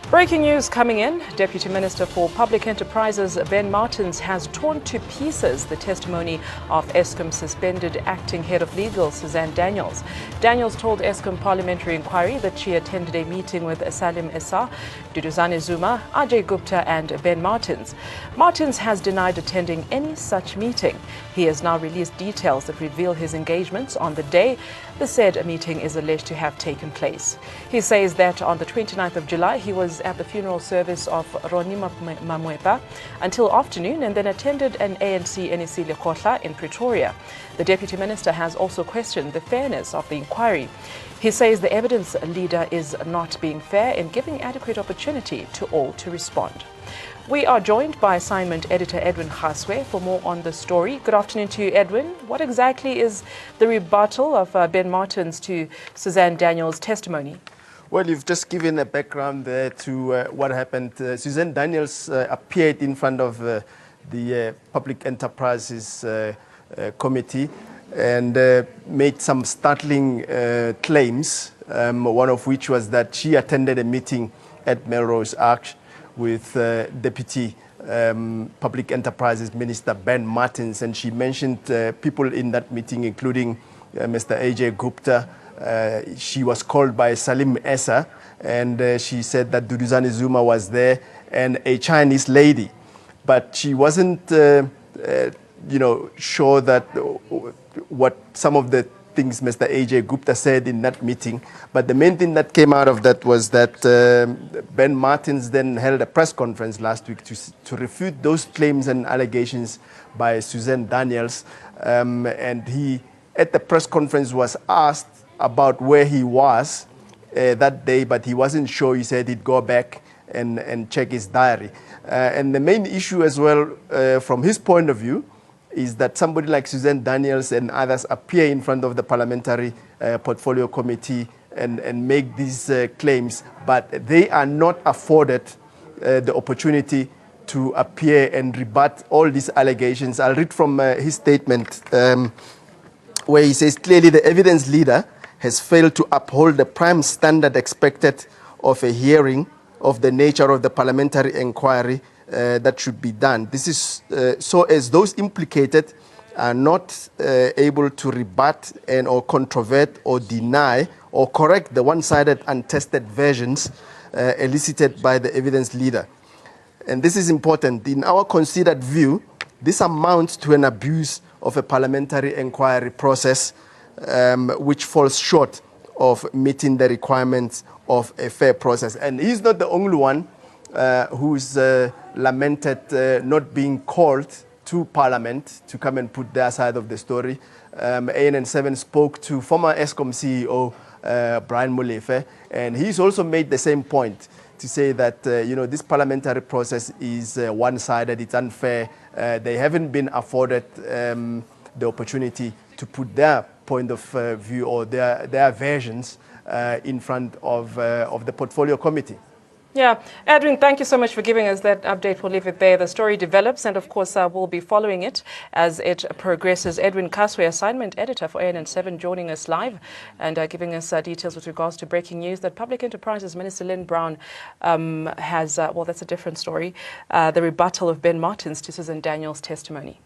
Breaking news coming in. Deputy Minister for Public Enterprises Ben Martins has torn to pieces the testimony of Eskom suspended acting head of legal Suzanne Daniels. Daniels told Eskom Parliamentary Inquiry that she attended a meeting with Salim Issa, Duduzane Zuma, Ajay Gupta and Ben Martins. Martins has denied attending any such meeting. He has now released details that reveal his engagements on the day the said meeting is alleged to have taken place. He says that on the 29th of July, he was at the funeral service of Roni Mamwepa until afternoon and then attended an ANC NEC Lekotla in Pretoria. The Deputy Minister has also questioned the fairness of the inquiry. He says the evidence leader is not being fair in giving adequate opportunity to all to respond. We are joined by assignment editor Edwin House for more on the story. Good afternoon to you, Edwin. What exactly is the rebuttal of Ben Martins to Suzanne Daniels' testimony? Well, you've just given a background there to what happened. Suzanne Daniels appeared in front of the Public Enterprises Committee and made some startling claims, one of which was that she attended a meeting at Melrose Arch with Deputy Public Enterprises Minister Ben Martins, and she mentioned people in that meeting, including Mr. Ajay Gupta. She was called by Salim Issa, and she said that Duduzane Zuma was there and a Chinese lady. But she wasn't, sure that what some of the things Mr. Ajay Gupta said in that meeting. But the main thing that came out of that was that Ben Martins then held a press conference last week to refute those claims and allegations by Suzanne Daniels. And he, at the press conference, was asked about where he was that day, but he wasn't sure. He said he'd go back and check his diary. And the main issue as well, from his point of view, is that somebody like Suzanne Daniels and others appear in front of the Parliamentary Portfolio Committee and make these claims, but they are not afforded the opportunity to appear and rebut all these allegations. I'll read from his statement where he says, clearly the evidence leader has failed to uphold the prime standard expected of a hearing of the nature of the parliamentary inquiry that should be done. This is so as those implicated are not able to rebut and or controvert or deny or correct the one-sided untested versions elicited by the evidence leader. And this is important. In our considered view, this amounts to an abuse of a parliamentary inquiry process which falls short of meeting the requirements of a fair process. And he's not the only one who's lamented not being called to Parliament to come and put their side of the story. ANN7 spoke to former Eskom CEO Brian Molefe, and he's also made the same point to say that this parliamentary process is one-sided, it's unfair. They haven't been afforded the opportunity to put their point of view or their versions in front of the Portfolio Committee. Yeah, Edwin, thank you so much for giving us that update. We'll leave it there. The story develops, and of course, we'll be following it as it progresses. Edwin Kaswe, assignment editor for ANN7, joining us live and giving us details with regards to breaking news that Public Enterprises Minister Lynn Brown has, well, that's a different story, the rebuttal of Ben Martins to Suzanne Daniels' testimony.